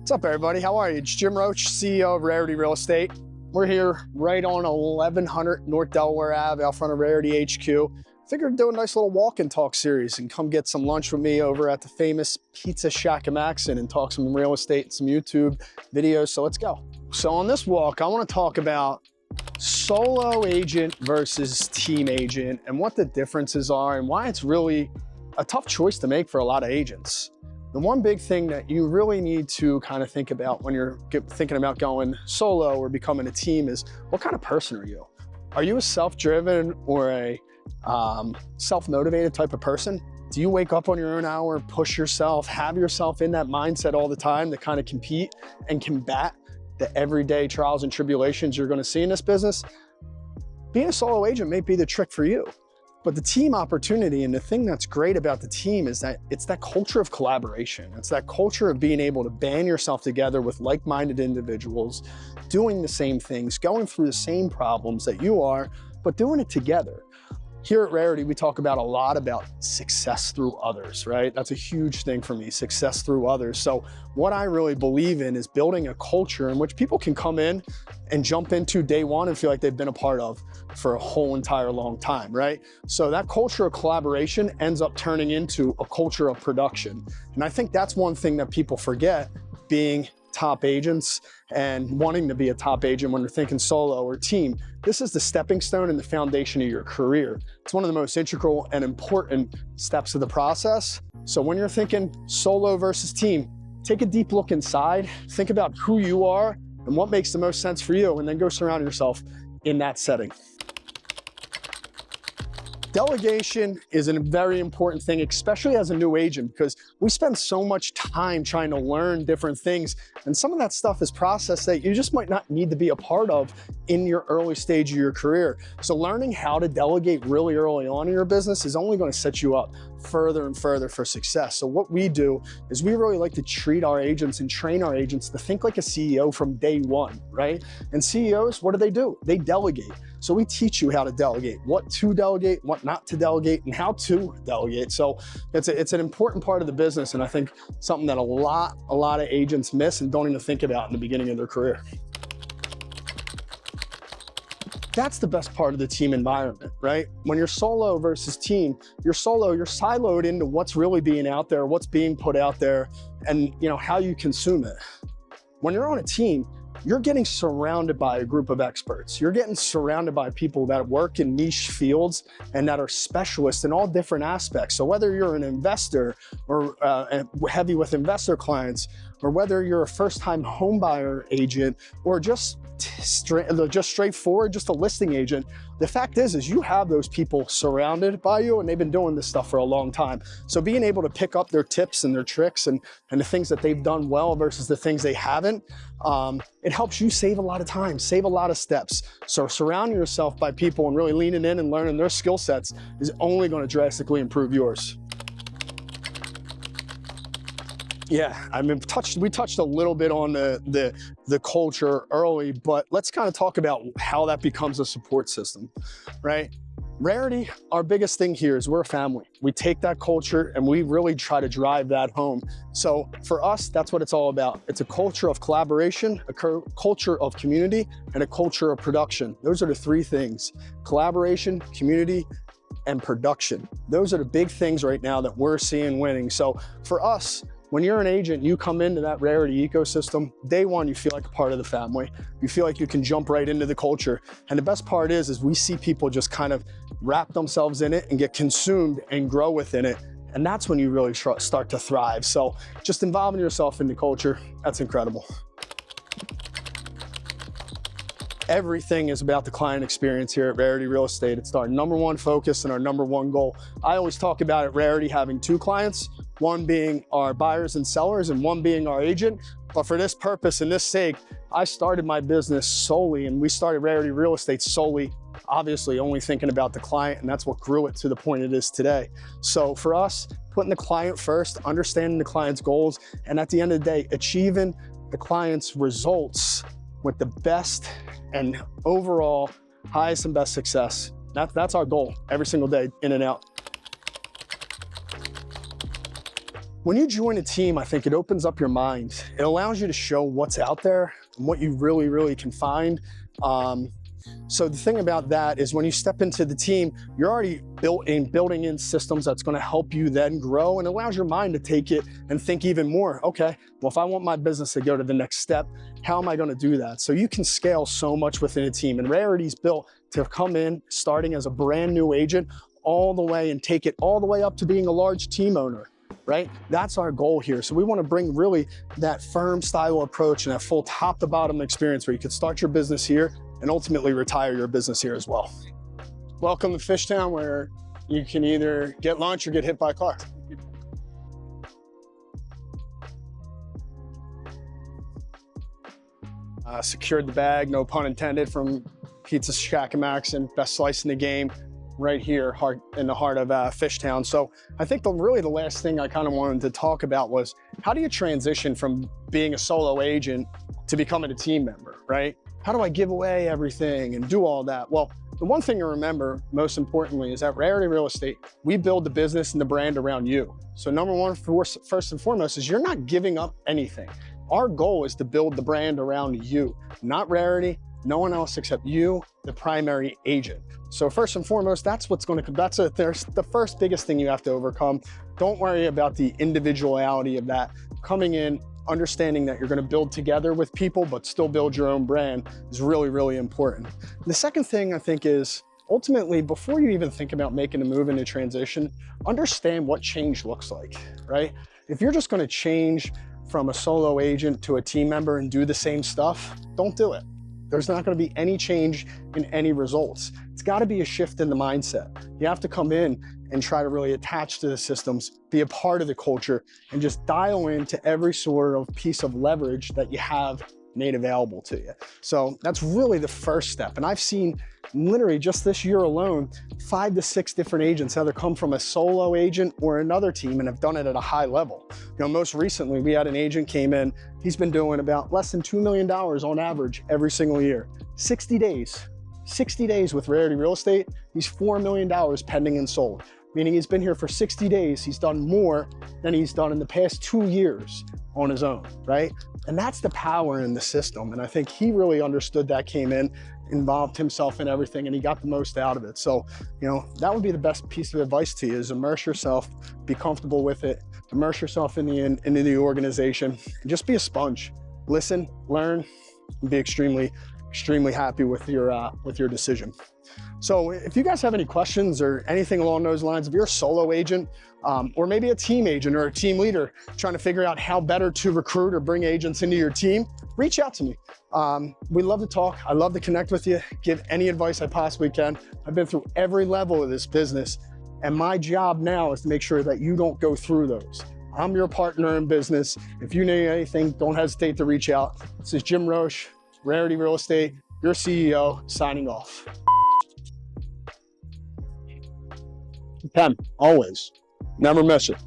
What's up, everybody? How are you? It's Jim Roche, CEO of Rarity Real Estate. We're here right on 1100 North Delaware Ave, out front of Rarity HQ. Figured do a nice little walk and talk series and come get some lunch with me over at the famous Pizza Shack in Maxon and talk some real estate and some YouTube videos. So let's go. So on this walk, I want to talk about solo agent versus team agent and what the differences are and why it's really a tough choice to make for a lot of agents. The one big thing that you really need to kind of think about when you're thinking about going solo or becoming a team is, what kind of person are you? Are you a self-driven or a self-motivated type of person? Do you wake up on your own hour, push yourself, have yourself in that mindset all the time to kind of compete and combat the everyday trials and tribulations you're going to see in this business? Being a solo agent may be the trick for you. But the team opportunity, and the thing that's great about the team, is that it's that culture of collaboration. It's that culture of being able to band yourself together with like-minded individuals, doing the same things, going through the same problems that you are, but doing it together. Here at Rarity, we talk about a lot about success through others, right? That's a huge thing for me, success through others. So what I really believe in is building a culture in which people can come in and jump into day one and feel like they've been a part of for a whole entire long time, right? So that culture of collaboration ends up turning into a culture of production. And I think that's one thing that people forget, being top agents and wanting to be a top agent when they're thinking solo or team. This is the stepping stone and the foundation of your career. It's one of the most integral and important steps of the process. So when you're thinking solo versus team, take a deep look inside, think about who you are and what makes the most sense for you, and then go surround yourself in that setting. Delegation is a very important thing, especially as a new agent, because we spend so much time trying to learn different things. And some of that stuff is process that you just might not need to be a part of in your early stage of your career. So learning how to delegate really early on in your business is only going to set you up further and further for success. So what we do is we really like to treat our agents and train our agents to think like a CEO from day one, right? And CEOs, what do? They delegate. So we teach you how to delegate, what to delegate, what not to delegate, and how to delegate. So it's an important part of the business, and I think something that a lot of agents miss and don't even think about in the beginning of their career. That's the best part of the team environment, right? When you're solo versus team, you're solo, you're siloed into what's really being out there, what's being put out there, and how you consume it. When you're on a team, you're getting surrounded by a group of experts. You're getting surrounded by people that work in niche fields and that are specialists in all different aspects. So whether you're an investor or heavy with investor clients, or whether you're a first-time home buyer agent, or just straightforward, just a listing agent, the fact is you have those people surrounded by you, and they've been doing this stuff for a long time. So being able to pick up their tips and their tricks and the things that they've done well versus the things they haven't, it helps you save a lot of time, save a lot of steps. So surrounding yourself by people and really leaning in and learning their skill sets is only going to drastically improve yours. Yeah, I mean, we touched a little bit on the culture early, but let's kind of talk about how that becomes a support system, right? Rarity, our biggest thing here is we're a family. We take that culture and we really try to drive that home. So for us, that's what it's all about. It's a culture of collaboration, a culture of community, and a culture of production. Those are the three things: collaboration, community, and production. Those are the big things right now that we're seeing winning. So for us, when you're an agent, you come into that Rarity ecosystem, day one, you feel like a part of the family. You feel like you can jump right into the culture. And the best part is we see people just kind of wrap themselves in it and get consumed and grow within it. And that's when you really start to thrive. So just involving yourself in the culture, that's incredible. Everything is about the client experience here at Rarity Real Estate. It's our number one focus and our number one goal. I always talk about at Rarity having two clients, one being our buyers and sellers and one being our agent. But for this purpose and this sake, I started my business solely, and we started Rarity Real Estate solely, obviously only thinking about the client, and that's what grew it to the point it is today. So for us, putting the client first, understanding the client's goals, and at the end of the day, achieving the client's results with the best and overall highest and best success. That's our goal every single day, in and out. When you join a team, I think it opens up your mind. It allows you to show what's out there and what you really, really can find. So the thing about that is when you step into the team, you're already building in systems that's going to help you then grow, and allows your mind to take it and think even more. Okay, well, if I want my business to go to the next step, how am I going to do that? So you can scale so much within a team, and Rarity's built to come in starting as a brand new agent all the way and take it all the way up to being a large team owner. Right? That's our goal here. So we want to bring really that firm style approach and that full top to bottom experience where you could start your business here and ultimately retire your business here as well. Welcome to Fishtown, where you can either get lunch or get hit by a car. Secured the bag, no pun intended, from Pizza Shack and Max, and best slice in the game right here in the heart of Fishtown. So I think really the last thing I kind of wanted to talk about was, how do you transition from being a solo agent to becoming a team member, right? How do I give away everything and do all that? Well, the one thing to remember, most importantly, is that Rarity Real Estate, we build the business and the brand around you. So number one, first and foremost, is you're not giving up anything. Our goal is to build the brand around you, not Rarity, no one else except you, the primary agent. So first and foremost, that's the first biggest thing you have to overcome. Don't worry about the individuality of that. Coming in, understanding that you're going to build together with people, but still build your own brand is really, really important. The second thing I think is, ultimately, before you even think about making a move into transition, understand what change looks like, right? If you're just going to change from a solo agent to a team member and do the same stuff, don't do it. There's not going to be any change in any results. It's got to be a shift in the mindset. You have to come in and try to really attach to the systems, be a part of the culture, and just dial into every sort of piece of leverage that you have made available to you. So that's really the first step. And I've seen literally just this year alone, 5 to 6 different agents either come from a solo agent or another team and have done it at a high level. You know, most recently we had an agent came in, he's been doing about less than $2 million on average every single year. 60 days with Rarity Real Estate, he's $4 million pending and sold. Meaning he's been here for 60 days, he's done more than he's done in the past 2 years on his own, right? And that's the power in the system. And I think he really understood that, came in, involved himself in everything, and he got the most out of it. So, you know, that would be the best piece of advice to you, is immerse yourself, be comfortable with it, immerse yourself into the organization, and just be a sponge. Listen, learn, and be extremely happy with your decision. So if you guys have any questions or anything along those lines, if you're a solo agent, or maybe a team agent or a team leader trying to figure out how better to recruit or bring agents into your team, reach out to me. We love to talk. I love to connect with you, give any advice I possibly can. I've been through every level of this business, and my job now is to make sure that you don't go through those. I'm your partner in business. If you need anything, don't hesitate to reach out. This is Jim Roche, Rarity Real Estate, your CEO, signing off. Pen, always. Never miss it.